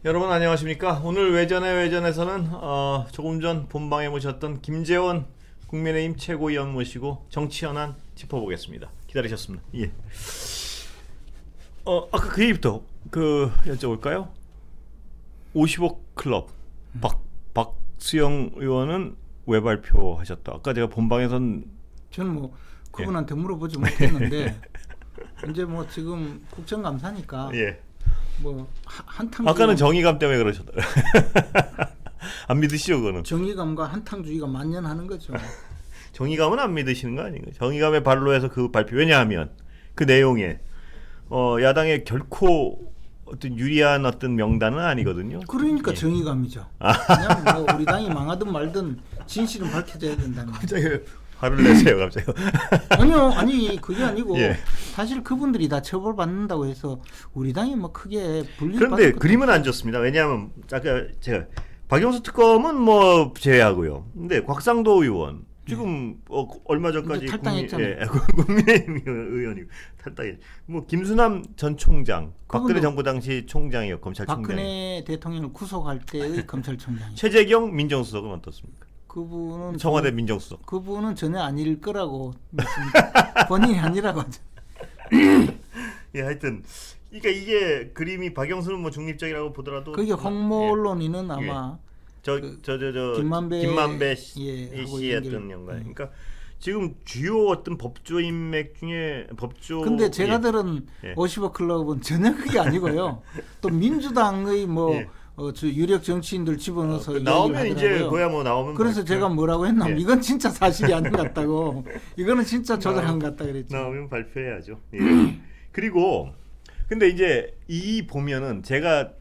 여러분 안녕하십니까? 오늘 외전에서는 조금 전 본방에 모셨던 김재원 국민의힘 최고위원 모시고 정치 현안 짚어보겠습니다. 기다리셨습니다. 예. 아까 그 얘기부터 여쭤볼까요? 50억 클럽 박수영 의원은 왜 발표하셨다? 아까 제가 본방에선 저는 뭐 그분한테 물어보지 못했는데 이제 뭐 지금 국정감사니까 예. 뭐 한탕 아까는 정의감 때문에 그러셨다. 안 믿으시죠 그거는? 정의감과 한탕주의가 만연하는 거죠. 정의감은 안 믿으시는 거 아닌가요? 정의감의 발로 해서 그 발표. 왜냐하면 그 내용에 야당에 결코 어떤 유리한 어떤 명단은 아니거든요. 그러니까 예. 정의감이죠. 그냥 뭐 우리 당이 망하든 말든 진실은 밝혀져야 된다는 거죠. 갑자기 화를 내세요 갑자기. 아니요, 아니 그게 아니고 예. 사실 그분들이 다 처벌받는다고 해서 우리 당이 뭐 크게 불리를 그런데 받을 것도 그림은 안 좋습니다. 왜냐하면 아까 제가 박영수 특검은 뭐 제외하고요. 근데 곽상도 의원 지금 얼마 전까지 이제 탈당했잖아요. 국민의힘 의원이 탈당해. 뭐 김수남 전 총장, 박근혜 그분도 정부 당시 총장이요, 검찰총장. 박근혜 대통령을 구속할 때의 검찰총장이죠. 최재경 민정수석은 어떻습니까? 그분은 청와대 민정수석. 그분은 전혀 아닐 거라고 믿습니다. 본인이 아니라고 하죠. 예, 하여튼 그러니까 이게 그림이 박영수는 뭐 중립적이라고 보더라도 그게 홍모 언론인은 아마 저 김만배 씨였던 연관. 그러니까 지금 주요 어떤 법조 인맥 중에 근데 제가 들은 예. 50억 클럽은 전혀 그게 아니고요. 또 민주당의 뭐 예. 저 유력 정치인들 집어넣어서 나오면 이야기를 이제 하더라고요. 그야 뭐 나오면 그래서 제가 뭐라고 했냐면 예. 이건 진짜 사실이 아닌 것 같다고. 이거는 진짜 조작한 것 같다 그랬죠. 나오면 발표해야죠. 예. 그리고 근데 이제 이 보면은 제가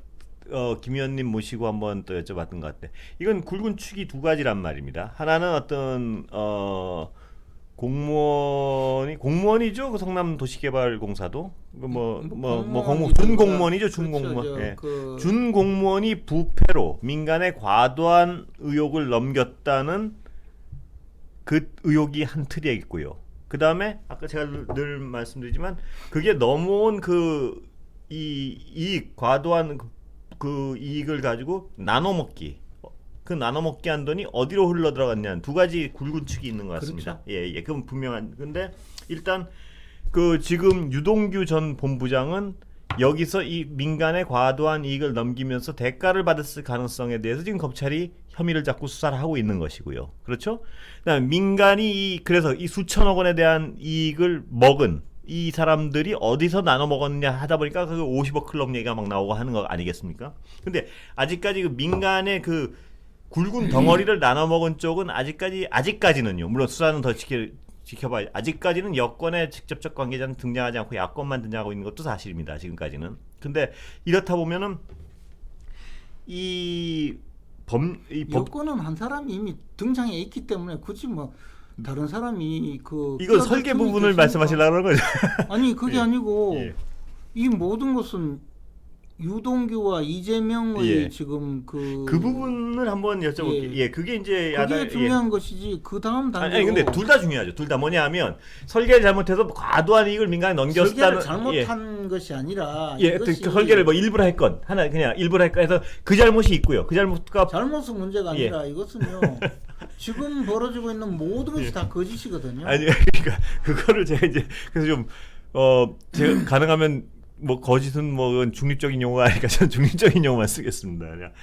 김 의원님 모시고 한번 또 여쭤봤던 것 같아. 이건 굵은 축이 두 가지란 말입니다. 하나는 어떤 공무원이죠. 그 성남도시개발공사도 준공무원이죠. 준공무원. 그렇죠. 예. 준공무원이 부패로 민간에 과도한 의혹을 넘겼다는 그 의혹이 한 틀에 있고요. 그 다음에 아까 제가 늘 말씀드리지만 그게 넘어온 이 이익, 과도한 그 이익을 가지고 나눠먹기. 그 나눠먹기 한 돈이 어디로 흘러 들어갔냐는 두 가지 굵은 축이 있는 것 같습니다. 그렇죠. 예, 그건 분명한. 근데 일단 그 지금 유동규 전 본부장은 여기서 이 민간의 과도한 이익을 넘기면서 대가를 받았을 가능성에 대해서 지금 검찰이 혐의를 잡고 수사를 하고 있는 것이고요. 그렇죠? 그다음에 민간이 그래서 이 수천억 원에 대한 이익을 먹은 이 사람들이 어디서 나눠 먹었느냐 하다 보니까 그 50억 클럽 얘기가 막 나오고 하는 거 아니겠습니까? 근데 아직까지 그 민간의 그 굵은 덩어리를 나눠 먹은 쪽은 아직까지는요. 물론 수사는 더 지켜봐야. 아직까지는 여권의 직접적 관계자는 등장하지 않고 야권만 등장하고 있는 것도 사실입니다. 지금까지는. 근데 이렇다 보면은 여권은 한 사람이 이미 등장해 있기 때문에 굳이 뭐 다른 사람이 이건 설계 부분을 말씀하시려는 거죠? 아니 그게 예. 아니고 예. 이 모든 것은 유동규와 이재명의 예. 지금 그 부분을 한번 여쭤볼게요. 예, 그게 이제 그게 중요한 것이지 그 다음 단계로. 아니 근데 둘 다 중요하죠. 둘 다 뭐냐하면 설계를 잘못해서 과도한 이익을 민간에 넘겼다는. 설계를 잘못한 것이 아니라 이것이 설계를 뭐 일부러 했건 하나 그냥 일부러 했건 해서 그 잘못이 있고요. 그 잘못과 잘못은 문제가 아니라 이것은요. 지금 벌어지고 있는 모든 것이 다 거짓이거든요. 아니 그러니까 그거를 제가 이제 그래서 좀 제가 가능하면 뭐 거짓은 뭐 중립적인 용어가 아니니까 저는 중립적인 용어만 쓰겠습니다. 그냥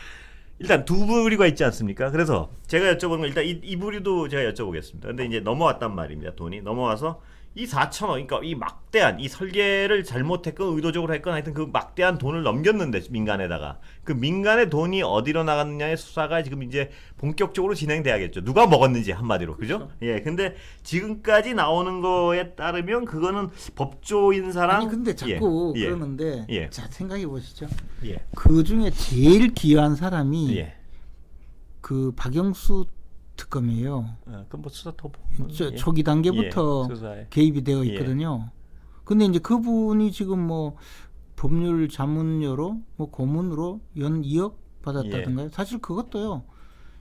일단 두 부류가 있지 않습니까? 그래서 제가 여쭤보는 건 일단 이 부류도 제가 여쭤보겠습니다. 근데 이제 넘어왔단 말입니다. 돈이 넘어와서 이 4천억, 그러니까 이 막대한 이 설계를 잘못했건 의도적으로 했건 하여튼 그 막대한 돈을 넘겼는데 민간에다가 그 민간의 돈이 어디로 나갔느냐의 수사가 지금 이제 본격적으로 진행돼야겠죠. 누가 먹었는지 한마디로, 그죠? 예, 근데 지금까지 나오는 거에 따르면 그거는 법조인 사람. 아니 근데 자꾸 그러는데 자 생각해 보시죠. 그 중에 제일 기여한 사람이 그 박영수 특검이에요. 그럼 뭐 수사 더 초기 단계부터 개입이 되어 있거든요. 근데 이제 그분이 지금 뭐 법률 자문료로 뭐 고문으로 연 2억 받았다든가요. 사실 그것도요.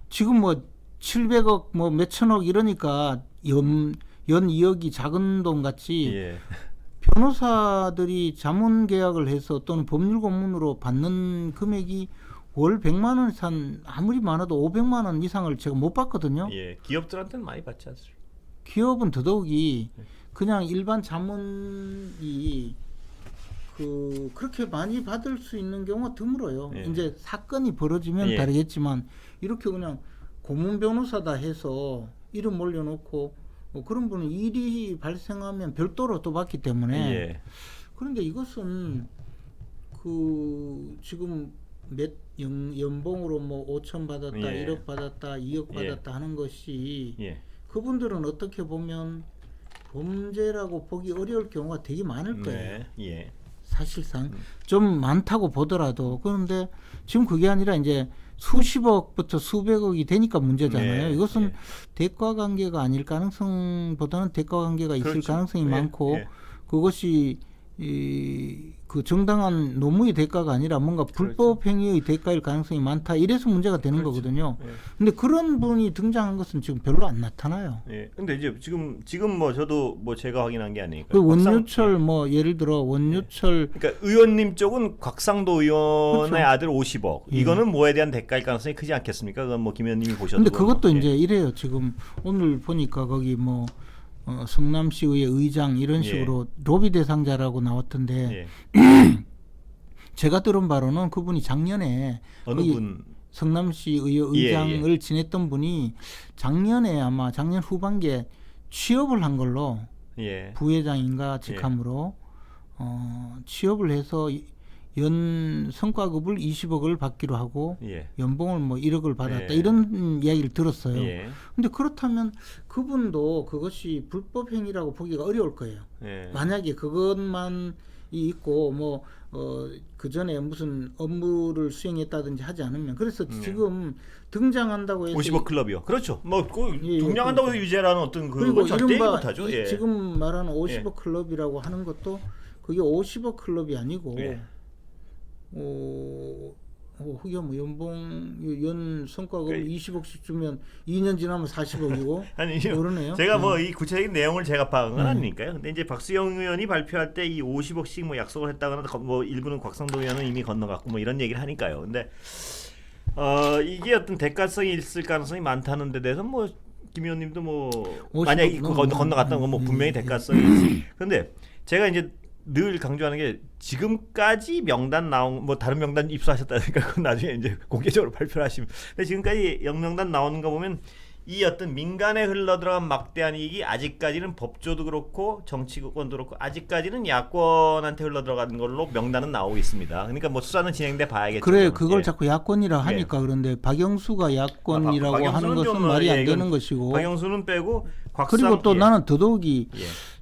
지금 뭐 700억 뭐 몇천억 이러니까 연 2억이 작은 돈 같이 변호사들이 자문 계약을 해서 또는 법률 고문으로 받는 금액이 월 100만 원 산 아무리 많아도 500만 원 이상을 제가 못 받거든요. 예, 기업들한테는 많이 받지 않습니까? 기업은 더더욱이 그냥 일반 자문이 그렇게 많이 받을 수 있는 경우가 드물어요. 예. 이제 사건이 벌어지면 예. 다르겠지만 이렇게 그냥 고문 변호사다 해서 이름 올려놓고 그런 분은 일이 발생하면 별도로 또 받기 때문에 예. 그런데 이것은 지금 연봉으로 뭐 5천 받았다, 예. 1억 받았다, 2억 예. 받았다 하는 것이 예. 그분들은 어떻게 보면 범죄라고 보기 어려울 경우가 되게 많을 거예요. 네. 예. 사실상 좀 많다고 보더라도. 그런데 지금 그게 아니라 이제 수십억부터 수백억이 되니까 문제잖아요. 네. 이것은 예. 대가 관계가 아닐 가능성보다는 대가 관계가 있을 그렇죠. 가능성이 예. 많고 예. 그것이 그 정당한 노무의 대가가 아니라 뭔가 불법 행위의 대가일 가능성이 많다. 이래서 문제가 되는 그렇죠. 거거든요. 예. 근데 그런 분이 등장한 것은 지금 별로 안 나타나요. 예. 근데 이제 지금 뭐 저도 뭐 제가 확인한 게 아니니까. 그 원유철 뭐 예를 들어 원유철 그러니까 의원님 쪽은 곽상도 의원의 그렇죠. 아들 50억. 예. 이거는 뭐에 대한 대가일 가능성이 크지 않겠습니까? 그건 뭐 김 의원님이 보셔도. 근데 그것도 예. 이제 이래요. 지금 오늘 보니까 거기 뭐 성남시의회 의장 이런 예. 식으로 로비 대상자라고 나왔던데 예. 제가 들은 바로는 그분이 작년에 어느 거기 분? 성남시의회 예, 의장을 지냈던 분이 작년에 아마 작년 후반기에 취업을 한 걸로 예. 부회장인가 직함으로 취업을 해서 연 성과급을 20억을 받기로 하고 예. 연봉을 뭐 1억을 받았다 예. 이런 이야기를 들었어요. 예. 근데 그렇다면 그분도 그것이 불법 행위라고 보기가 어려울 거예요. 예. 만약에 그것만이 있고 뭐 그 전에 무슨 업무를 수행했다든지 하지 않으면 그래서 지금 등장한다고 해서 50억 클럽이요. 그렇죠. 뭐 예, 동량한다고 그러니까. 유죄라는 어떤 그리고 그건 절대 이른바 못하죠. 예. 지금 말하는 50억 예. 클럽이라고 하는 것도 그게 50억 클럽이 아니고 예. 그게 뭐 연 성과급을 그- 20억씩 주면 2년 지나면 40억이고 아니 모르네요. 제가 뭐 이 구체적인 내용을 제가 파악한 건 네. 아니니까요. 근데 이제 박수영 의원이 발표할 때 이 50억씩 뭐 약속을 했다거나 뭐 일부는 곽상도 의원은 이미 건너갔고 뭐 이런 얘기를 하니까요. 근데 이게 어떤 대가성이 있을 가능성이 많다는 데 대해서 뭐 김 의원님도 뭐 50억 만약에 건너갔다는 건 뭐 분명히 대가성이 있을. 근데 제가 이제 늘 강조하는 게 지금까지 명단 나온 뭐 다른 명단 입수하셨다니까 그건 나중에 이제 공개적으로 발표를 하시면. 근데 지금까지 영명단 나오는 거 보면 이 어떤 민간에 흘러들어간 막대한 이익이 아직까지는 법조도 그렇고 정치권도 그렇고 아직까지는 야권한테 흘러들어가는 걸로 명단은 나오고 있습니다. 그러니까 뭐 수사는 진행돼 봐야겠죠. 그래 그걸 예. 자꾸 야권이라 하니까 그런데 박영수가 야권이라고 하는 박영수는 것은 좀, 말이 예, 안 이건 되는 것이고 박영수는 빼고 곽상 그리고 또 예. 나는 더더욱이 예.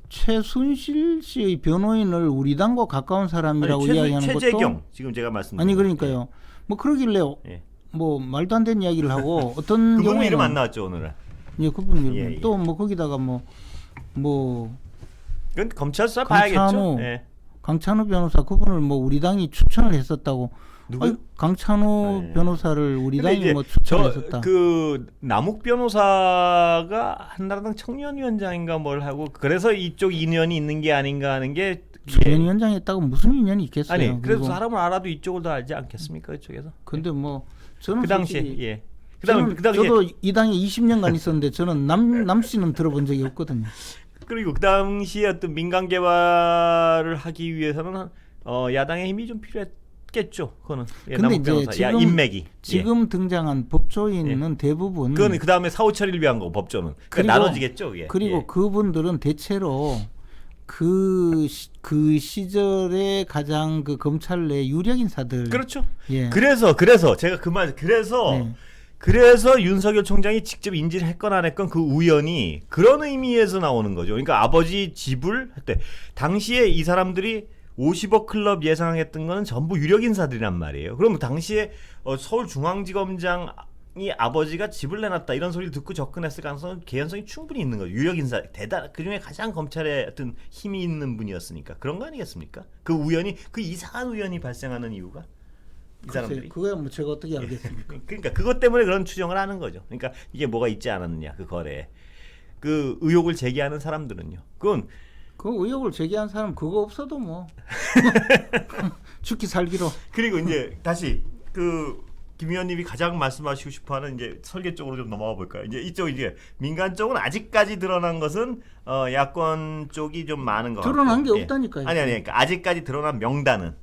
최순실 씨의 변호인을 우리 당과 가까운 사람이라고 이야기하는 최재경 것도 지금 제가 말씀드린 아니 그러니까요. 뭐 그러길래 예. 뭐 말도 안 되는 이야기를 하고 어떤 그분 경우에는 이름 안 나왔죠 오늘은. 예, 그분 이름 예, 예. 또 뭐 거기다가 뭐 그건 검찰 수사 강찬호, 봐야겠죠. 예. 강찬호 변호사 그분을 뭐 우리 당이 추천을 했었다고. 누구? 아니, 강찬호 예. 변호사를 우리 근데 당이 이제 뭐 추천했었다. 그 남욱 변호사가 한나라당 청년위원장인가 뭘 하고 그래서 이쪽 인연이 있는 게 아닌가 하는 게 청년위원장 했다고 무슨 인연이 있겠어요? 아니 그래도 그리고 사람을 알아도 이쪽을 더 알지 않겠습니까 이쪽에서? 근데 뭐 저는 그 당시에 솔직히 예. 그다음에 저도 이 당에 20년간 있었는데 저는 남 씨는 들어본 적이 없거든요. 그리고 그 당시에 어떤 민간 개발을 하기 위해서는 야당의 힘이 좀 필요했겠죠. 그거는 예, 근데 남욱 이제 변호사, 지금 인맥이 지금 등장한 법조인은 대부분 그건 그 다음에 사후 처리를 위한 거 법조는 그러니까 그리고- 나눠지겠죠. 예. 그리고 예. 그분들은 대체로 그 시절에 가장 그 검찰 내 유력 인사들. 그렇죠. 예. 그래서 제가 그 말 그래서 네. 그래서 윤석열 총장이 직접 인지를 했건 안 했건 그 우연이 그런 의미에서 나오는 거죠. 그러니까 아버지 집을 했대. 당시에 이 사람들이 50억 클럽 예상했던 거는 전부 유력 인사들이란 말이에요. 그럼 당시에 서울중앙지검장이 아버지가 집을 내놨다 이런 소리를 듣고 접근했을 가능성은 개연성이 충분히 있는 거예요. 유력 인사 그 중에 가장 검찰에 어떤 힘이 있는 분이었으니까 그런 거 아니겠습니까? 그 우연이 그 이상한 우연이 발생하는 이유가 이 사람들이. 그거야 뭐 제가 어떻게 알겠습니까? 그러니까 그것 때문에 그런 추정을 하는 거죠. 그러니까 이게 뭐가 있지 않았느냐 그 거래에 그 의혹을 제기하는 사람들은요. 그건 그 의혹을 제기한 사람 그거 없어도 뭐 죽기 살기로. 그리고 이제 다시 그 김 의원님이 가장 말씀하시고 싶어하는 이제 설계 쪽으로 좀 넘어가 볼까요? 이제 이쪽 이제 민간 쪽은 아직까지 드러난 것은 야권 쪽이 좀 많은 것 같고 드러난 게 없다니까요. 아니 그러니까 아직까지 드러난 명단은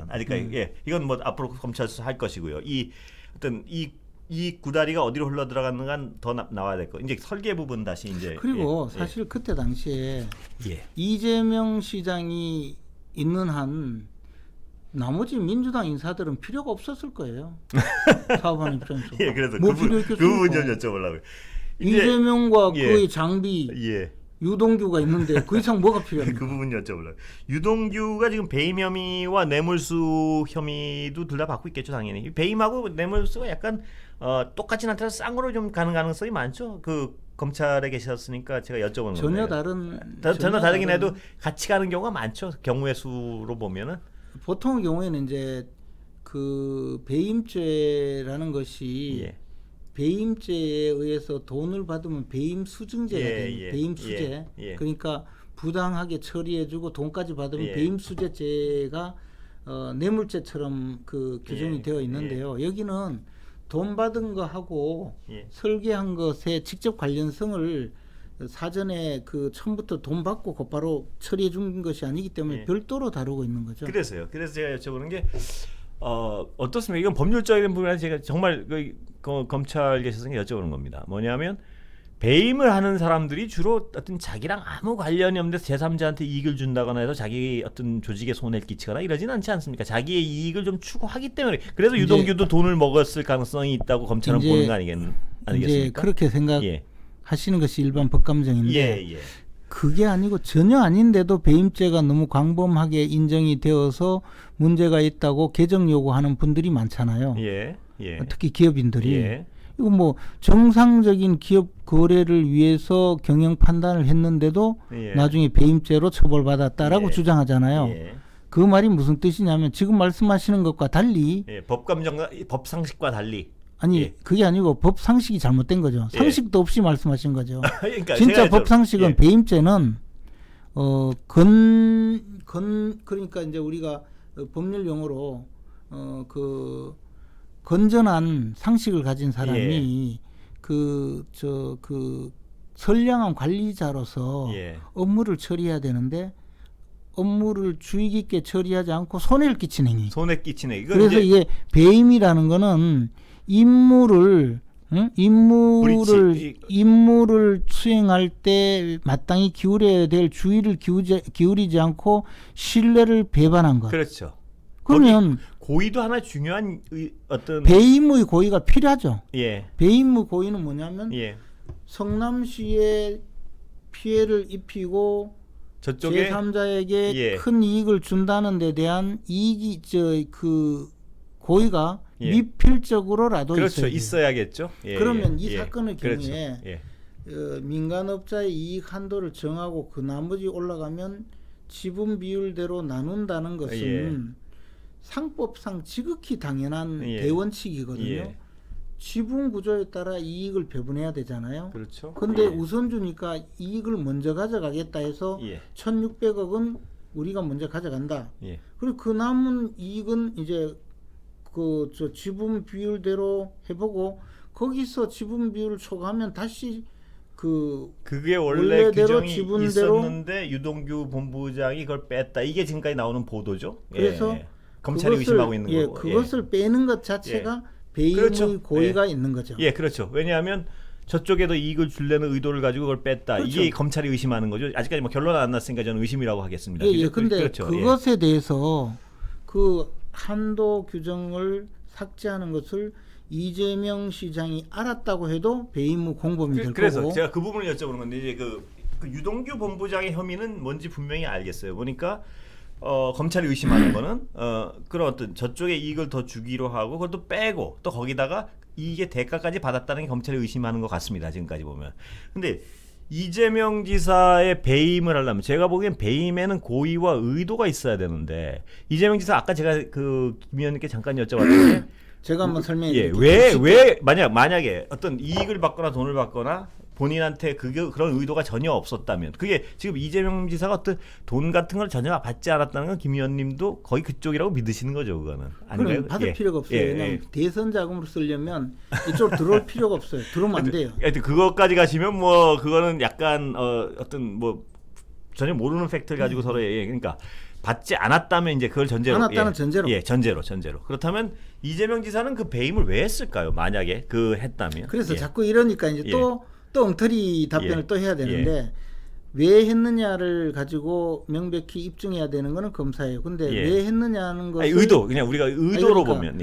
아직까지 예 이건 뭐 앞으로 검찰 수사 할 것이고요. 이 어떤 이 구다리가 어디로 흘러 들어가는가 더 나와야 될 거. 이제 설계 부분 다시 이제 그리고 사실 그때 당시에 이재명 시장이 있는 한 나머지 민주당 인사들은 필요가 없었을 거예요. 사업하는 입장에서. 예, 그래서 뭐 그 부분 좀 여쭤보려고요. 이재명과 그의 장비 예. 유동규가 있는데 그 이상 뭐가 필요합니까? 그 부분 여쭤보려고요. 유동규가 지금 배임 혐의와 뇌물수 혐의도 둘 다 받고 있겠죠, 당연히. 배임하고 뇌물수가 약간 똑같진 않더라도 쌍으로 좀 가는 가능성이 많죠. 그 검찰에 계셨으니까 제가 여쭤보는 전혀 건데. 다른 전혀 다르긴 해도 같이 가는 경우가 많죠. 경우의 수로 보면은. 보통의 경우에는 이제 그 배임죄라는 것이 배임죄에 의해서 돈을 받으면 배임 수증죄가 돼요. 배임 수재. 그러니까 부당하게 처리해주고 돈까지 받으면 배임 수재죄가 뇌물죄처럼 그 규정이 되어 있는데요. 여기는 돈 받은 거하고 설계한 것에 직접 관련성을 사전에 그 처음부터 돈 받고 곧바로 처리해 준 것이 아니기 때문에 별도로 다루고 있는 거죠. 그래서요. 그래서 제가 여쭤보는 게 어떻습니까? 이건 법률적인 부분에 제가 정말 그 검찰 계셔서 여쭤보는 겁니다. 뭐냐면 배임을 하는 사람들이 주로 어떤 자기랑 아무 관련이 없는데 제3자한테 이익을 준다거나 해서 자기 어떤 조직에 손해를 끼치거나 이러지는 않지 않습니까? 자기의 이익을 좀 추구하기 때문에 그래서 유동규도 돈을 먹었을 가능성이 있다고 검찰은 보는 거 아니겠습니까? 이제 그렇게 생각하시는 것이 일반 법감정인데 그게 아니고 전혀 아닌데도 배임죄가 너무 광범하게 인정이 되어서 문제가 있다고 개정 요구하는 분들이 많잖아요. 특히 기업인들이. 이거 뭐 정상적인 기업 거래를 위해서 경영 판단을 했는데도 나중에 배임죄로 처벌받았다라고 주장하잖아요. 그 말이 무슨 뜻이냐면 지금 말씀하시는 것과 달리 법 상식과 달리 아니 그게 아니고 법 상식이 잘못된 거죠. 상식도 없이 말씀하신 거죠. 그러니까 진짜 법 상식은 배임죄는 그러니까 이제 우리가 법률 용어로 그 건전한 상식을 가진 사람이 그 선량한 관리자로서 업무를 처리해야 되는데 업무를 주의 깊게 처리하지 않고 손해를 끼치는 행위. 그래서 이게 배임이라는 거는 임무를 수행할 때 마땅히 기울여야 될 주의를 기울이지 않고 신뢰를 배반한 것. 그렇죠. 그러면 고의도 하나 중요한 어떤 배임의 고의가 필요하죠. 배임의 고의는 뭐냐면 성남시에 피해를 입히고 저쪽에 제3자에게 큰 이익을 준다는 데 대한 이익이 그 고의가 미필적으로라도 있어야겠죠. 그러면 이 사건의 경우에 민간업자의 이익 한도를 정하고 그 나머지 올라가면 지분 비율대로 나눈다는 것은 상법상 지극히 당연한 대원칙이거든요. 지분 구조에 따라 이익을 배분해야 되잖아요. 그렇죠. 근데 우선주니까 이익을 먼저 가져가겠다 해서 1,600억은 우리가 먼저 가져간다. 그리고 그 남은 이익은 이제 저 지분 비율대로 해보고 거기서 지분 비율을 초과하면 다시 그게 원래 규정이 있었는데 유동규 본부장이 그걸 뺐다. 이게 지금까지 나오는 보도죠. 그래서 검찰이 의심하고 있는 거고. 그것을 빼는 것 자체가 배임의 고의가 있는 거죠. 그렇죠. 왜냐하면 저쪽에도 이익을 주려는 의도를 가지고 그걸 뺐다. 이게 검찰이 의심하는 거죠. 아직까지 뭐 결론 안 났으니까 저는 의심이라고 하겠습니다. 근데 그것에 대해서 그 한도 규정을 삭제하는 것을 이재명 시장이 알았다고 해도 배임의 공범이 될 거고. 그래서 제가 그 부분을 여쭤보는 건데 이제 그 유동규 본부장의 혐의는 뭔지 분명히 알겠어요. 보니까 검찰이 의심하는 거는 그런 어떤 저쪽의 이익을 더 주기로 하고 그것도 빼고 또 거기다가 이익의 대가까지 받았다는 게 검찰이 의심하는 것 같습니다. 지금까지 보면. 근데 이재명 지사의 배임을 하려면 제가 보기엔 배임에는 고의와 의도가 있어야 되는데 이재명 지사 아까 제가 그 김 의원님께 잠깐 여쭤봤는데 제가 한번 설명해 드릴게요. 왜 만약에 어떤 이익을 받거나 돈을 받거나 본인한테 그런 의도가 전혀 없었다면 그게 지금 이재명 지사가 어떤 돈 같은 걸 전혀 받지 않았다는 건 김 의원님도 거의 그쪽이라고 믿으시는 거죠, 그거는. 그럼 받을 필요가 없어요. 왜냐하면 대선 자금으로 쓰려면 이쪽으로 들어올 필요가 없어요. 들어오면 안 돼요. 하여튼 그것까지 가시면 뭐 그거는 약간 어떤 뭐 전혀 모르는 팩트를 가지고 서로 그러니까 받지 않았다면 이제 그걸 전제로 않았다는 전제로. 전제로 그렇다면 이재명 지사는 그 배임을 왜 했을까요? 만약에 그 했다면. 그래서 자꾸 이러니까 이제 또 엉터리 답변을 또 해야 되는데 왜 했느냐를 가지고 명백히 입증해야 되는 거는 검사예요. 근데 왜 했느냐는 것을 의도 그냥 우리가 의도로 그러니까 보면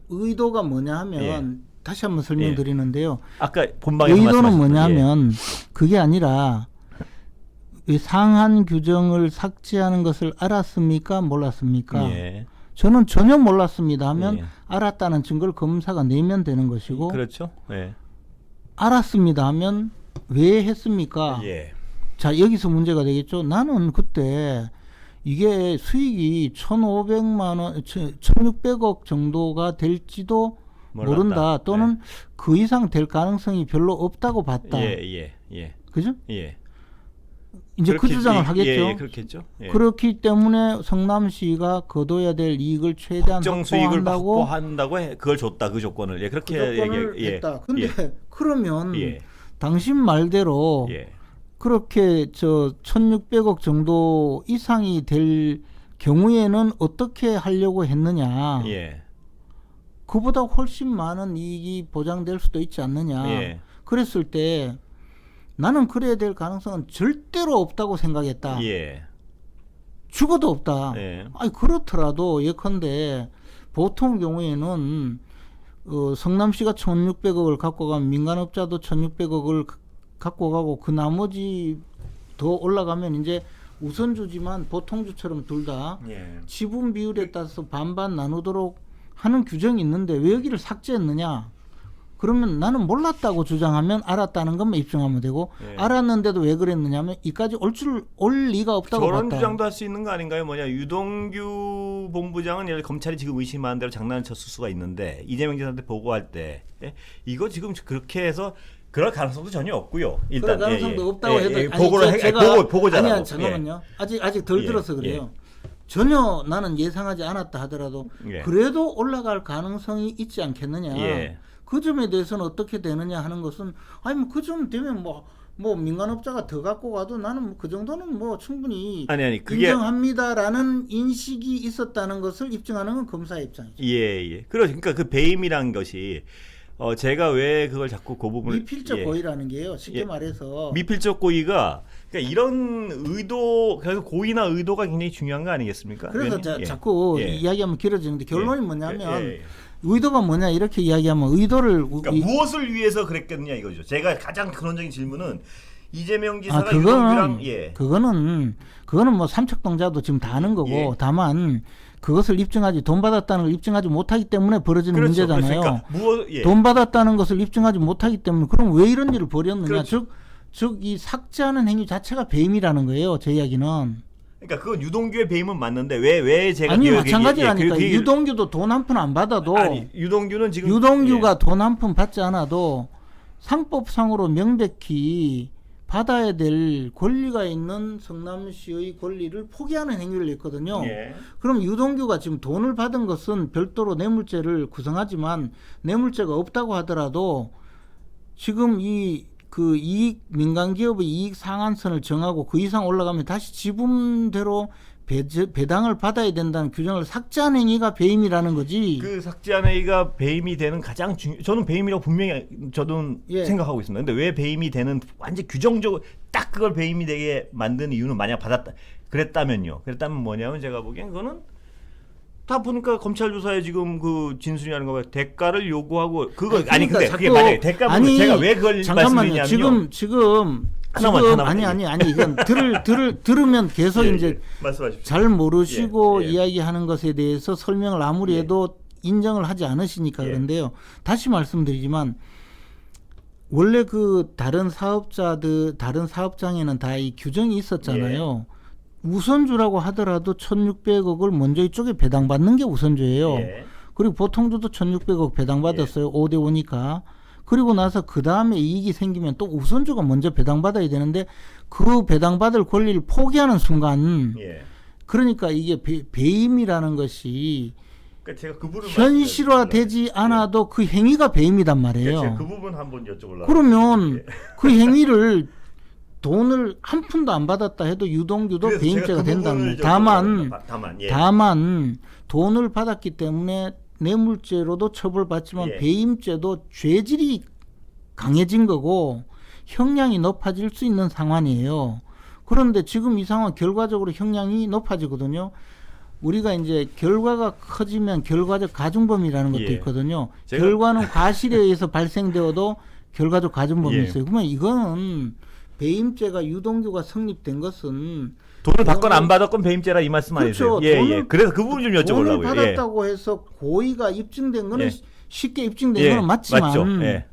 의도가 뭐냐 하면 다시 한번 설명드리는데요. 아까 본방에 의도는 뭐냐 하면 그게 아니라 이 상한 규정을 삭제하는 것을 알았습니까? 몰랐습니까? 저는 전혀 몰랐습니다 하면 알았다는 증거를 검사가 내면 되는 것이고 그렇죠. 알았습니다 하면 왜 했습니까? 자, 여기서 문제가 되겠죠. 나는 그때 이게 수익이 1,500만 원, 1,600억 정도가 될지도 모른다. 또는 그 이상 될 가능성이 별로 없다고 봤다. 그죠? 이제 그 주장을 하겠죠. 그렇겠죠. 그렇기 때문에 성남시가 거둬야 될 이익을 최대한 확정 수익을 확보한다고 그걸 줬다. 그 조건을. 그렇게 그 조건을 했다. 근데 그러면 당신 말대로 그렇게 1,600억 정도 이상이 될 경우에는 어떻게 하려고 했느냐. 그보다 훨씬 많은 이익이 보장될 수도 있지 않느냐. 그랬을 때 나는 그래야 될 가능성은 절대로 없다고 생각했다. 죽어도 없다. 아니 그렇더라도 예컨대 보통 경우에는 성남시가 1,600억을 갖고 가면 민간업자도 1,600억을 갖고 가고 그 나머지 더 올라가면 이제 우선주지만 보통주처럼 둘 다 지분 비율에 따라서 반반 나누도록 하는 규정이 있는데 왜 여기를 삭제했느냐? 그러면 나는 몰랐다고 주장하면 알았다는 것만 입증하면 되고 알았는데도 왜 그랬느냐면 이까지 올 리가 없다고 봤다. 저런 주장도 할 수 있는 거 아닌가요? 유동규 본부장은 검찰이 지금 의심하는 대로 장난을 쳤을 수가 있는데 이재명 지사한테 보고할 때 이거 지금 그렇게 해서 그럴 가능성도 전혀 없고요. 일단 그럴 가능성도 없다고 해도 보고를 보고자라고. 아니야 잠깐만요. 아직 덜 들어서 그래요. 전혀 나는 예상하지 않았다 하더라도 그래도 올라갈 가능성이 있지 않겠느냐. 그 점에 대해서는 어떻게 되느냐 하는 것은 아니 뭐 그 점 되면 뭐 민간업자가 더 갖고 가도 나는 뭐 그 정도는 뭐 충분히 그게 인정합니다라는 인식이 있었다는 것을 입증하는 건 검사의 입장이죠. 그러니까 그 배임이라는 것이 제가 왜 그걸 자꾸 그 부분을 미필적 고의라는 게요. 쉽게 말해서 미필적 고의가 그러니까 이런 의도 그래서 고의나 의도가 굉장히 중요한 거 아니겠습니까? 그래서 자꾸 이야기하면 길어지는데 결론이 뭐냐면 의도가 뭐냐 이렇게 이야기하면 의도를 그러니까 무엇을 위해서 그랬겠느냐 이거죠. 제가 가장 근원적인 질문은 이재명 지사가 유동규랑 그거는 뭐 삼척동자도 지금 다 아는 거고 다만 그것을 입증하지 돈 받았다는 걸 입증하지 못하기 때문에 벌어지는 문제잖아요. 그러니까 돈 받았다는 것을 입증하지 못하기 때문에 그럼 왜 이런 일을 벌였느냐. 즉 이 삭제하는 행위 자체가 배임이라는 거예요. 제 이야기는. 그러니까 그건 유동규의 배임은 맞는데 왜 제가 아니 마찬가지라니까. 유동규도 돈 한 푼 안 받아도 유동규는 지금 유동규가 돈 한 푼 받지 않아도 상법상으로 명백히 받아야 될 권리가 있는 성남시의 권리를 포기하는 행위를 했거든요. 그럼 유동규가 지금 돈을 받은 것은 별도로 뇌물죄를 구성하지만 뇌물죄가 없다고 하더라도 지금 그 이익 민간기업의 이익 상한선을 정하고 그 이상 올라가면 다시 지분대로 배당을 받아야 된다는 규정을 삭제한 행위가 배임이라는 거지. 그 삭제한 행위가 배임이 되는 가장 저는 배임이라고 분명히 저는 생각하고 있습니다. 근데 왜 배임이 되는 완전 규정적으로 딱 그걸 배임이 되게 만드는 이유는 만약 그랬다면 뭐냐면 제가 보기엔 그거는 다 보니까 검찰 조사에 지금 그 진술이라는 거 대가를 요구하고 그거 근데 그게 만약에 대가 제가 왜 그걸 말씀드리냐면요. 지금 이건 들으면 계속 이제 잘 모르시고 이야기하는 것에 대해서 설명을 아무리 해도 인정을 하지 않으시니까 그런데요. 다시 말씀드리지만 원래 그 다른 사업장에는 다 이 규정이 있었잖아요. 우선주라고 하더라도 1,600억을 먼저 이쪽에 배당받는 게 우선주예요. 그리고 보통주도 1,600억 배당받았어요. 5대 5니까. 그리고 나서 그 다음에 이익이 생기면 또 우선주가 먼저 배당받아야 되는데 그 배당받을 권리를 포기하는 순간 예. 그러니까 이게 배임이라는 것이 그러니까 제가 그 부분을 현실화되지 않아도 그 행위가 배임이단 말이에요. 제가 그 부분 한번 여쭤보려고. 그러면 예. 그 행위를 돈을 한 푼도 안 받았다 해도 유동규도 배임죄가 된다는 거예요. 다만 돈을 받았기 때문에 뇌물죄로도 처벌받지만 예. 배임죄도 죄질이 강해진 거고 형량이 높아질 수 있는 상황이에요. 그런데 지금 이 상황 결과적으로 형량이 높아지거든요. 우리가 이제 결과가 커지면 결과적 가중범위라는 것도 예. 있거든요. 결과는 과실에 의해서 발생되어도 결과적 가중범위 예. 있어요. 그러면 이거는 배임죄가 유동규가 성립된 것은 돈을 받건 안 받았건 배임죄라 이 말씀 아니세요? 그렇죠. 예. 그래서 그 부분 좀 여쭤보려고요. 돈을 받았다고 해서 고의가 입증된 거는 예. 쉽게 입증된 거는 맞지만 맞죠. 예.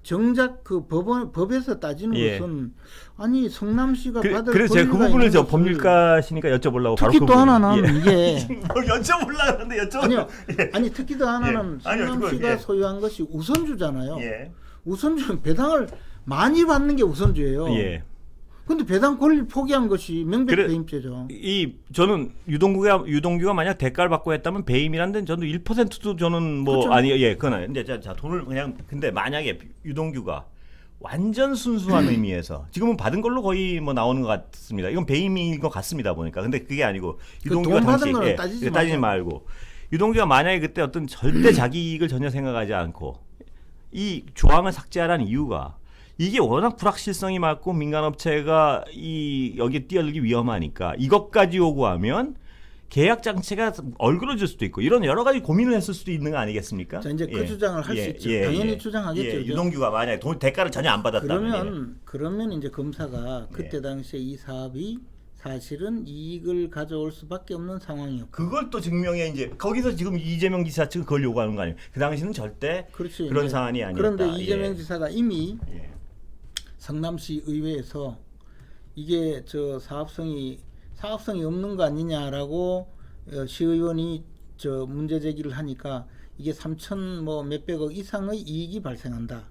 정작 그 법에서 따지는 예. 것은 아니 성남시가 받을 그래서 제가 그 부분을 저 법률가시니까 여쭤보려고 바로 특히 그 또 부분. 하나는 이게 뭘 여쭤보려고 하는데 아니요. 아니 특히 또 하나는 예. 아니요, 성남시가 예. 소유한 것이 우선주잖아요. 예. 우선주는 배당을 많이 받는 게 우선주예요. 예. 근데 배당 권리를 포기한 것이 명백 그래, 배임죄죠. 저는 유동규가 만약 대가를 받고 했다면 배임이란 데는 저는 1%도 저는 뭐 그렇죠. 아니 그건 근데 자 돈을 그냥 근데 만약에 유동규가 완전 순수한 의미에서 지금은 받은 걸로 거의 뭐 나오는 것 같습니다. 이건 배임인 것 같습니다 보니까. 근데 그게 아니고 유동규가 돈 받은 당시 거는 따지지 말고 유동규가 만약에 그때 어떤 절대 자기 이익을 전혀 생각하지 않고 이 조항을 삭제하라는 이유가 이게 워낙 불확실성이 많고 민간업체가 여기에 뛰어들기 위험하니까 이것까지 요구하면 계약 장치가 얼그러질 수도 있고 이런 여러 가지 고민을 했을 수도 있는 거 아니겠습니까? 자 이제 그 주장을 할 수 있죠. 당연히 주장하겠죠. 유동규가 만약에 대가를 전혀 안 받았다면 그러면 이제 검사가 그때 당시에 이 사업이 사실은 이익을 가져올 수밖에 없는 상황이었고 그걸 또 증명해 이제 거기서 지금 이재명 지사 측은 그걸 요구하는 거 아니에요? 그 당시는 절대 그렇지, 그런 이제. 사안이 아니었다. 그런데 이재명 지사가 이미 성남시 의회에서 이게 저 사업성이 없는 거 아니냐라고 시의원이 저 문제 제기를 하니까 이게 3천 뭐 몇백억 이상의 이익이 발생한다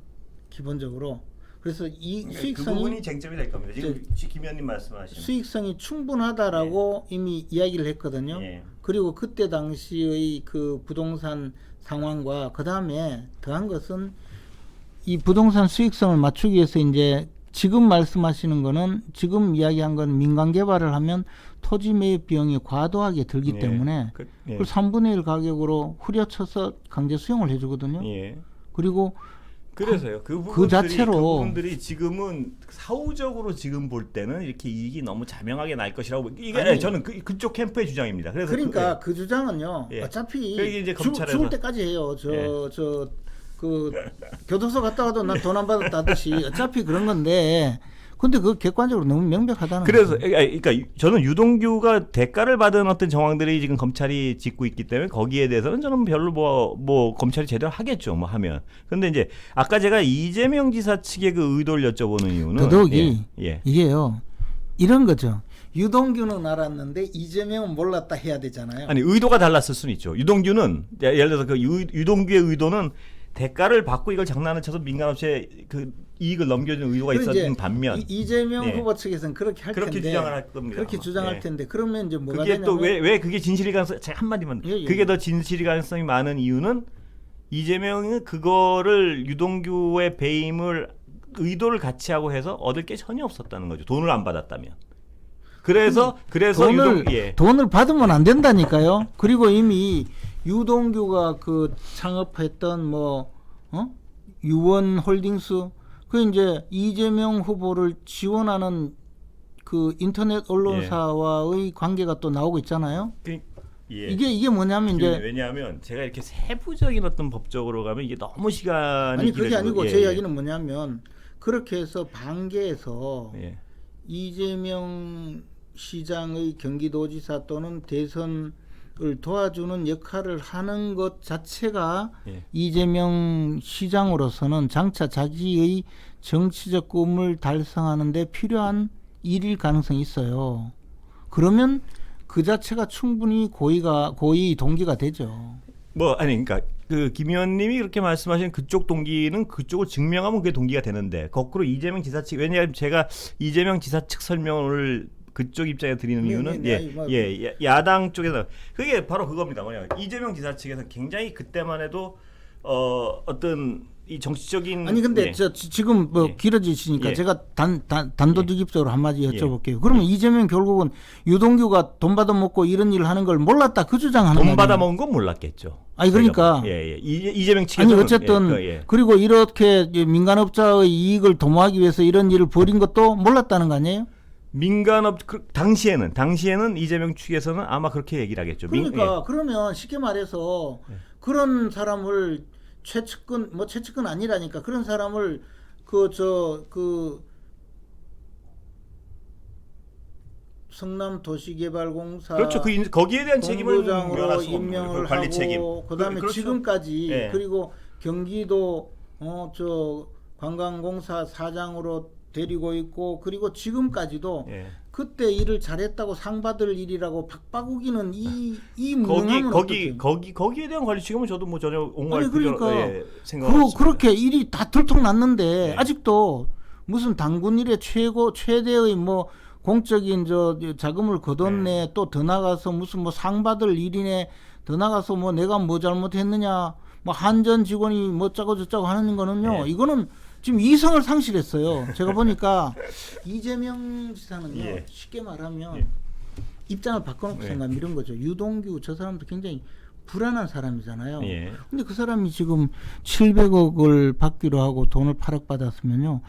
기본적으로. 그래서 이 수익성이 그 부분이 쟁점이 될 겁니다. 지금 김 의원님 말씀하신 수익성이 충분하다라고 이미 이야기를 했거든요. 그리고 그때 당시의 그 부동산 상황과 그 다음에 더한 것은 이 부동산 수익성을 맞추기 위해서 이제 지금 말씀하시는 거는 지금 이야기한 건 민간 개발을 하면 토지 매입 비용이 과도하게 들기 때문에 그걸 3분의 1 가격으로 후려쳐서 강제 수용을 해주거든요. 그리고 그래서요. 그 부분들이 지금은 사후적으로 지금 볼 때는 이렇게 이익이 너무 자명하게 날 것이라고 이게 저는 그쪽 캠프의 주장입니다. 그래서 그러니까 그 주장은요. 어차피 이제 검찰에서 죽을 때까지 해요. 그 교도소 갔다 와도 난 돈 안 받았다 하듯이 어차피 그런 건데 근데 그 객관적으로 너무 명백하다는 그래서 그러니까 저는 유동규가 대가를 받은 어떤 정황들이 지금 검찰이 짚고 있기 때문에 거기에 대해서는 저는 별로 뭐 검찰이 제대로 하겠죠 뭐 하면. 근데 이제 아까 제가 이재명 지사 측의 그 의도를 여쭤보는 이유는 더더욱이 이게요 이런 거죠. 유동규는 알았는데 이재명은 몰랐다 해야 되잖아요. 아니 의도가 달랐을 수는 있죠. 유동규는 예를 들어서 그 유동규의 의도는 대가를 받고 이걸 장난을 쳐서 민간업체에 그 이익을 넘겨주는 의도가 있었는 반면 이재명 후보 측에서는 그렇게 주장을 할 겁니다. 그렇게 주장할 텐데 그러면 이제 뭐가 그게 되냐면 또 왜 그게 진실일 가능성이 제가 한마디만 그게 더 진실일 가능성이 많은 이유는 이재명은 그거를 유동규의 배임을 의도를 같이 하고 해서 얻을 게 전혀 없었다는 거죠. 돈을 안 받았다면. 그래서 돈을 받으면 안 된다니까요. 그리고 이미 유동규가 그 창업했던 유원홀딩스 그 이제 이재명 후보를 지원하는 그 인터넷 언론사와의 관계가 또 나오고 있잖아요. 이게 뭐냐면 이제 왜냐하면 제가 이렇게 세부적인 어떤 법적으로 가면 이게 너무 시간이 그게 아니고 제 이야기는 뭐냐면 그렇게 해서 반계에서 이재명 시장의 경기도지사 또는 대선을 도와주는 역할을 하는 것 자체가 이재명 시장으로서는 장차 자기의 정치적 꿈을 달성하는 데 필요한 일일 가능성이 있어요. 그러면 그 자체가 충분히 고의 동기가 되죠. 뭐 아니 그러니까 그 김 의원님이 그렇게 말씀하신 그쪽 동기는 그쪽을 증명하면 그게 동기가 되는데 거꾸로 이재명 지사 측 왜냐하면 제가 이재명 지사 측 설명을 그쪽 입장에 드리는 이유는 야당 쪽에서 그게 바로 그겁니다. 뭐냐 이재명 지사 측에서 굉장히 그때만 해도 어떤 이 정치적인 아니 근데 저 지금 뭐 길어지시니까 제가 단도직입적으로 한마디 여쭤볼게요. 그러면 이재명 결국은 유동규가 돈 받아먹고 이런 일을 하는 걸 몰랐다 그 주장하는 돈 받아먹은 건 몰랐겠죠. 아니 그러니까 이재명 측에서는 아니 어쨌든 그리고 이렇게 민간업자의 이익을 도모하기 위해서 이런 일을 벌인 것도 몰랐다는 거 아니에요? 민간업 당시에는 이재명 측에서는 아마 그렇게 얘기를 하겠죠. 그러니까 그러면 쉽게 말해서 그런 사람을 최측근 아니라니까 그런 사람을 성남도시개발공사 그렇죠. 거기에 대한 책임을 본부장으로 임명을 관리 하고 책임. 그다음에 그렇죠. 지금까지 그리고 경기도 관광공사 사장으로 데리고 있고 그리고 지금까지도 그때 일을 잘했다고 상 받을 일이라고 박바구기는 이 무능함은 거기에 대한 관리 책임은 저도 뭐 전혀 옹호할 그러니까 생각은 그렇게 일이 다 들통났는데 아직도 무슨 당군 일의 최대의 뭐 공적인 자금을 거뒀네 또 더 나가서 무슨 뭐 상 받을 일이네 더 나가서 뭐 내가 뭐 잘못했느냐 뭐 한전 직원이 뭐 짜고 저짜고 하는 거는요 이거는 지금 이성을 상실했어요. 제가 보니까 이재명 지사는요 쉽게 말하면 입장을 바꿔놓고 생각하면 이런 거죠. 유동규 저 사람도 굉장히 불안한 사람이잖아요. 근데 그 사람이 지금 700억을 받기로 하고 돈을 8억 받았으면요.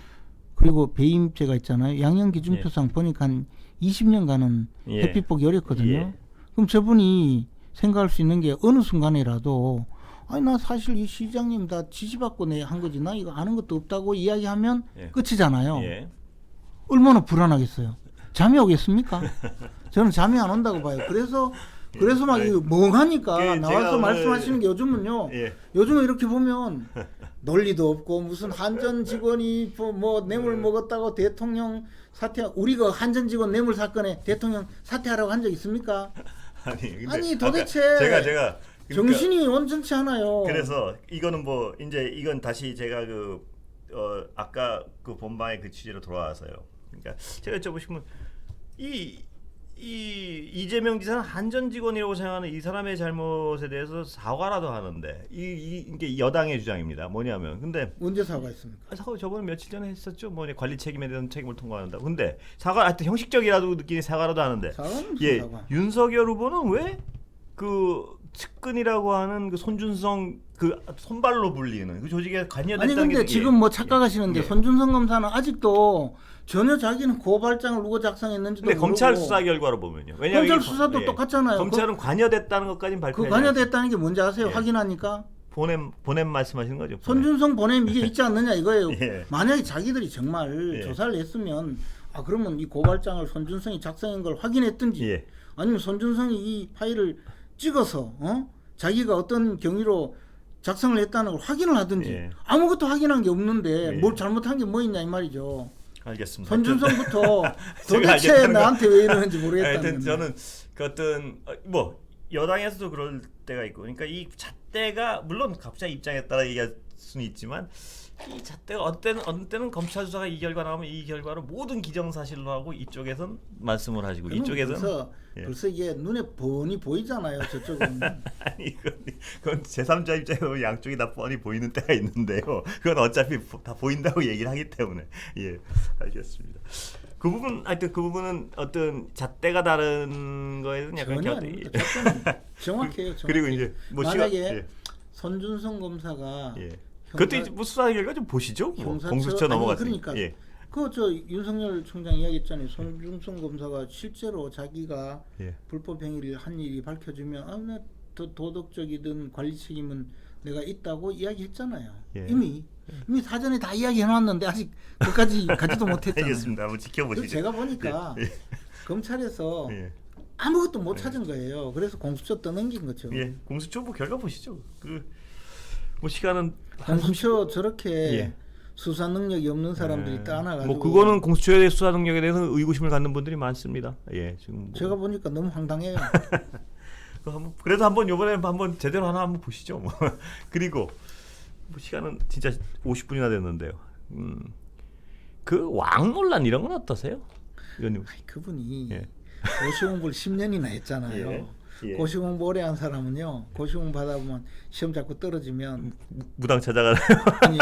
그리고 배임죄가 있잖아요. 양형기준표상 보니까 한 20년간은 햇빛보기 어렵거든요. 그럼 저분이 생각할 수 있는 게 어느 순간이라도 아니 나 사실 이 시장님 다 지시받고 한 거지 나 이거 아는 것도 없다고 이야기하면 끝이잖아요. 얼마나 불안하겠어요. 잠이 오겠습니까? 저는 잠이 안 온다고 봐요. 그래서 막 멍하니까 나와서 말씀하시는 게 요즘은요. 요즘은 이렇게 보면 논리도 없고 무슨 한전 직원이 뭐 뇌물 먹었다고 대통령 우리가 한전 직원 뇌물 사건에 대통령 사퇴하라고 한 적 있습니까? 아니 도대체 제가 정신이 온전치 않아요. 그래서 이거는 뭐 이제 이건 다시 제가 아까 그 본방의 그 취지로 돌아와서요. 그러니까 제가 여쭤보시면 이재명 지사는 한전 직원이라고 생각하는 이 사람의 잘못에 대해서 사과라도 하는데 이게 여당의 주장입니다. 뭐냐면 근데 언제 사과했습니까? 사과 저번에 며칠 전에 했었죠. 뭐 관리 책임에 대한 책임을 통과한다. 근데 사과 하여튼 형식적이라도 느끼는 사과라도 하는데 사과. 윤석열 후보는 왜 측근이라고 하는 그 손준성 손발로 불리는 그 조직에 관여됐다는 아니 근데 지금 뭐 착각하시는데 손준성 검사는 아직도 전혀 자기는 고발장을 누가 작성했는지도 모르고. 검찰 수사 결과로 보면요. 왜냐하면 검찰 수사도 똑같잖아요. 검찰은 관여됐다는 것까지는 발표하지 관여됐다는 게 뭔지 아세요? 확인하니까. 보냄 말씀하시는 거죠. 손준성 보냄 이게 있지 않느냐 이거예요. 만약에 자기들이 정말 조사를 했으면 그러면 이 고발장을 손준성이 작성한 걸 확인했든지 아니면 손준성이 이 파일을 찍어서 자기가 어떤 경위로 작성을 했다는 걸 확인을 하든지 아무것도 확인한 게 없는데 뭘 잘못한 게 뭐 있냐 이 말이죠. 알겠습니다. 손준성부터 도대체 나한테 왜 이러는지 모르겠다는. 하여튼 저는 그 어떤 뭐 여당에서도 그럴 때가 있고 그러니까 이 잣대가 물론 각자 입장에 따라 얘기할 수는 있지만 이 잣대가 어느 때는 검찰 수사가 이 결과 나오면 이 결과로 모든 기정사실로 하고 이쪽에선 말씀을 하시고 이쪽에선 벌써 이게 눈에 뻔히 보이잖아요. 저쪽은. 아니 그건 제3자 입장에서 양쪽이 다 뻔히 보이는 때가 있는데요. 그건 어차피 다 보인다고 얘기를 하기 때문에 알겠습니다. 하여튼 그 부분은 어떤 잣대가 다른 거에는 약간 전혀 아닙니다. 정확해요. 그리고 이제 뭐 만약에 손준성 검사가 그것도 이제 뭐 수사 결과 좀 보시죠. 공수처 넘어갔으니까. 그러니까 윤석열 총장 이야기했잖아요. 손준성 검사가 실제로 자기가 불법 행위를 한 일이 밝혀지면 더 도덕적이든 관리 책임은 내가 있다고 이야기했잖아요. 이미 사전에 다 이야기해놨는데 아직 그까지 가지도 못했잖아요. 알겠습니다. 한번 지켜보시죠. 제가 보니까 검찰에서 아무것도 못 찾은 거예요. 그래서 공수처 떠넘긴 거죠. 공수처 뭐 결과 보시죠. 뭐 시간은 공수처 저렇게 수사 능력이 없는 사람들이 떠나가지고 뭐 그거는 공수처의 수사 능력에 대해서 의구심을 갖는 분들이 많습니다. 지금 제가 보니까 너무 황당해요. 그래도 한번 이번에 한번 제대로 하나 한번 보시죠. 뭐. 그리고 뭐 시간은 진짜 50분이나 됐는데요. 그 왕 논란 이런 건 어떠세요, 의원님? 그분이 예. 고시 공부를 10년이나 했잖아요. 예. 예. 고시 공부 오래 한 사람은요, 고시 공부 받아보면 시험 자꾸 떨어지면 무당 찾아가나요? 아니,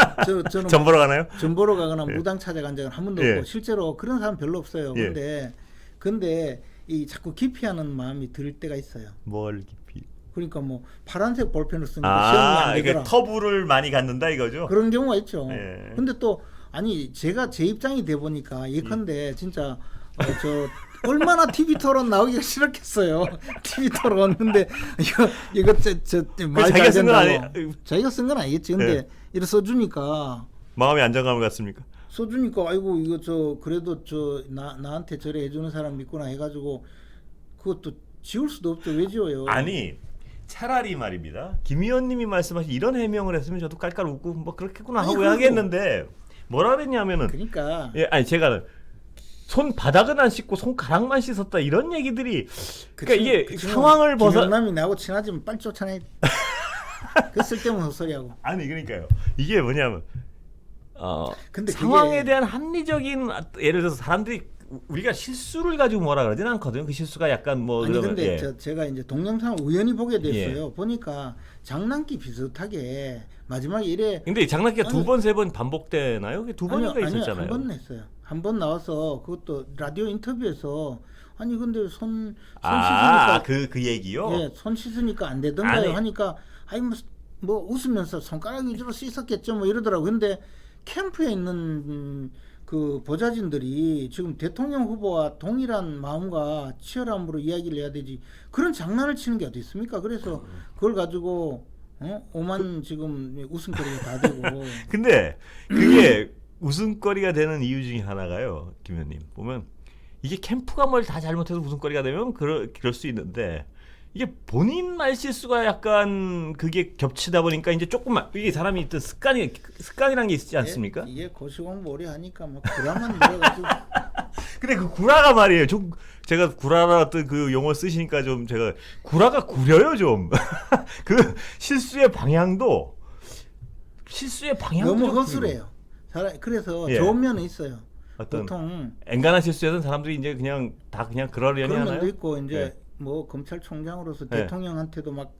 저는 전 보러 가나요? 전 보러 가거나 예. 무당 찾아간 적은 한 번도 예. 없고 실제로 그런 사람 별로 없어요. 예. 근데 이 자꾸 기피하는 마음이 들 때가 있어요. 뭘 깊이? 그러니까 뭐 파란색 볼펜을 쓰니까 시험이 안 되더라. 터부를 많이 갖는다 이거죠? 그런 경우가 있죠. 예. 근데 또 아니 제가 제 입장이 돼 보니까 예컨대 진짜 저 얼마나 TV 토론 나오기가 싫었겠어요. TV 토론 근데 이거 말 자기가 쓴 건 자기가 쓴 건 아니겠지. 근데 예. 이렇게 써주니까 마음의 안정감을 갖습니까? 써주니까 아이고 이거 그래도 나한테 저래 해주는 사람 있구나 해가지고 그것도 지울 수도 없죠. 왜 지워요? 아니 차라리 말입니다. 김 의원님이 말씀하신 이런 해명을 했으면 저도 깔깔 웃고 뭐 그렇겠구나 하고 하겠는데 뭐라 그랬냐면은 그러니까 아니 제가 손 바닥은 안 씻고 손가락만 씻었다 이런 얘기들이 그러니까 이게 상황을 벗어 김영남이 나하고 친하지만 빨리 쫓아내. 그 쓸데없는 헛소리하고. 아니 그러니까요. 이게 뭐냐면 근데 상황에 대한 합리적인 예를 들어서 사람들이 우리가 실수를 가지고 뭐라 그러진 않거든요. 그 실수가 약간 뭐 아니 그러면, 근데 예. 제가 이제 동영상을 우연히 보게 됐어요. 보니까 장난기 비슷하게 마지막에 이래. 근데 장난기가 두 번 세 번 반복되나요? 두 번인가 있었잖아요. 한 번 냈어요. 한 번 나와서 그것도 라디오 인터뷰에서 아니 근데 손 씻으니까 그 얘기요? 예, 손 씻으니까 안 되던가요? 아니. 하니까 아니 뭐 웃으면서 손가락 위주로 씻었겠죠 뭐 이러더라고. 근데 캠프에 있는 그 보좌진들이 지금 대통령 후보와 동일한 마음과 치열함으로 이야기를 해야 되지 그런 장난을 치는 게 어디 있습니까? 그래서 그걸 가지고 오만 지금 웃음거리가 다 되고. 근데 그게 웃음거리가 되는 이유 중에 하나가요, 김 의원님 보면 이게 캠프가 뭘 다 잘못해서 웃음거리가 되면 그럴 수 있는데 이게 본인 말 실수가 약간 그게 겹치다 보니까 이제 조금만 이게 사람이 있던 습관이란 게 있지 않습니까? 이게 고시공부 오래 하니까 뭐 구라만 늘어가지고. 근데 그 구라가 말이에요. 제가 구라라 어떤 그 용어 쓰시니까 좀 제가 구라가 구려요 좀. 그 실수의 방향도 너무 허술해요. 그래서 예. 좋은 면은 있어요. 어떤 보통 엔간한 실수에서는 사람들이 이제 그냥 그러려니 그런 하나요? 면도 있고 이제 예. 뭐 검찰총장으로서 예. 대통령한테도 막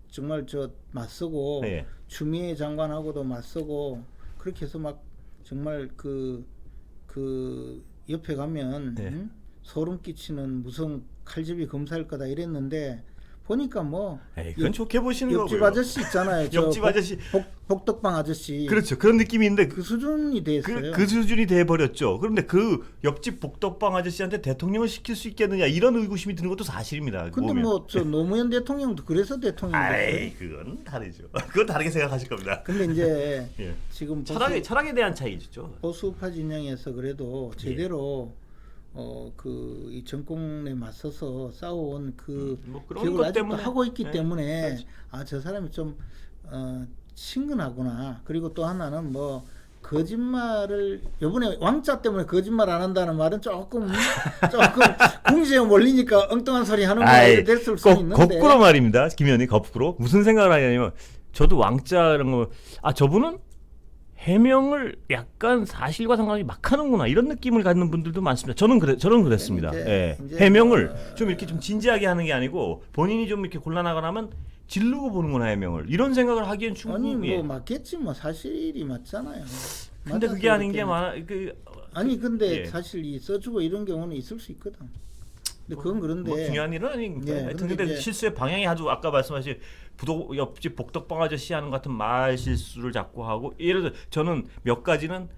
정말 맞서고 예. 추미애 장관하고도 맞서고 그렇게 해서 막 정말 그 옆에 가면 예. 소름 끼치는 무서운 칼집이 검사일 거다 이랬는데 보니까 뭐 에이, 그건 좋게 보시는 옆집 거고요. 아저씨 있잖아요. 옆집 아저씨. 복덕방 아저씨. 그렇죠. 그런 느낌이 있는데 그 수준이 됐어요. 그 수준이 돼 버렸죠. 그런데 그 옆집 복덕방 아저씨한테 대통령을 시킬 수 있겠느냐 이런 의구심이 드는 것도 사실입니다. 근데 뭐 노무현 대통령도 그래서 대통령 아이 그건 다르죠. 그건 다르게 생각하실 겁니다. 근데 이제 예. 지금 철학에 대한 차이죠. 보수파 진영에서 그래도 제대로 이 정권에 맞서서 싸워온 뭐 그런 기억을 것 아직도 때문에 하고 있기 네, 때문에 그렇지. 저 사람이 좀 친근하구나. 그리고 또 하나는 뭐 거짓말을 요번에 왕자 때문에 거짓말 안 한다는 말은 조금 궁지에 몰리니까 엉뚱한 소리 하는 말이 됐을 수 있는데 거꾸로 말입니다. 김 의원이 거꾸로 무슨 생각을 하냐면 저도 왕자 이런 거 저분은 해명을 약간 사실과 상관없이 막 하는구나 이런 느낌을 갖는 분들도 많습니다. 저는 그랬습니다. 이제 해명을 좀 이렇게 좀 진지하게 하는 게 아니고 본인이 좀 이렇게 곤란하거나 하면 질르고 보는구나 해명을 이런 생각을 하기엔 충분히 아니 뭐 맞겠지 뭐 사실이 맞잖아요. 근데 그게 아닌 게 많아. 아니 근데 예. 사실 이 써주고 이런 경우는 있을 수 있거든. 근데 그건 그런데 뭐 중요한 일은 아닌데. 예, 하여튼 근데 근데 실수의 방향이 아주 아까 말씀하신 옆집 복덕방 아저씨 하는 것 같은 말 실수를 자꾸 하고 예를 들어 저는 몇 가지는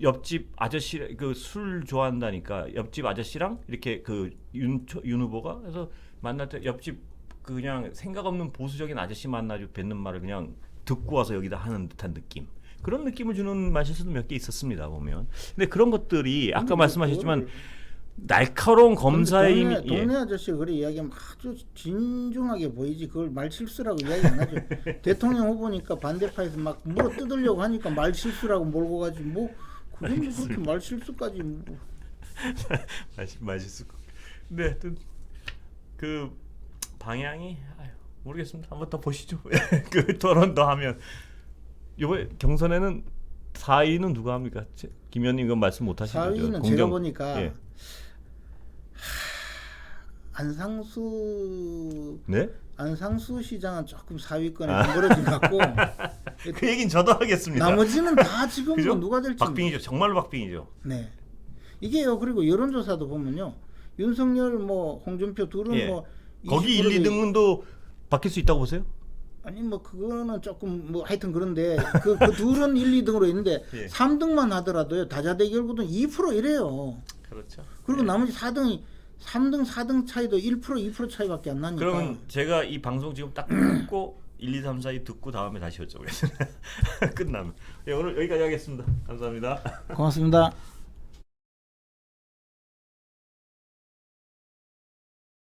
옆집 아저씨 그 술 좋아한다니까 옆집 아저씨랑 이렇게 그 윤 후보가 그래서 만날 때 옆집 그냥 생각 없는 보수적인 아저씨 만나지고 뱉는 말을 그냥 듣고 와서 여기다 하는 듯한 느낌. 그런 느낌을 주는 말실수도 몇 개 있었습니다 보면. 근데 그런 것들이 아까 말씀하셨지만 날카로운 검사의 힘이 동네 아저씨가 그래 이야기하면 아주 진중하게 보이지 그걸 말실수라고 이야기 안 하죠. 대통령 후보니까 반대파에서 막 물어 뜯으려고 하니까 말실수라고 몰고 가지 뭐 그게 뭐 그렇게 말실수까지 뭐. 말실수. 근데 하여튼 그 방향이 모르겠습니다. 한번 더 보시죠. 그 토론 더 하면 이번 경선에는 4위는 누가 합니까? 김 의원님 그건 말씀 못 하시죠? 4위는 제가 보니까 예. 안상수 네? 안상수 시장은 조금 4위권에 멀어진 것 같고 그 얘기는 저도 하겠습니다. 나머지는 다 지금 그죠? 뭐 누가 될지 박빙이죠. 정말로 박빙이죠. 네. 이게요. 그리고 여론조사도 보면요. 윤석열 뭐 홍준표 둘은 예. 뭐 거기 1, 20% 2등도 바뀔 수 있다고 보세요? 아니 뭐 그거는 조금 뭐 하여튼 그런데 그 둘은 1, 2등으로 있는데 예. 3등만 하더라도요. 다자대결구는 2% 이래요. 그렇죠. 그리고 예. 나머지 4등이 3등, 4등 차이도 1%, 2% 차이밖에 안 나니까. 그러면 제가 이 방송 지금 딱 듣고 1, 2, 3, 4위 듣고 다음에 다시 여쭤보겠습니다. 끝나면. 예, 오늘 여기까지 하겠습니다. 감사합니다. 고맙습니다.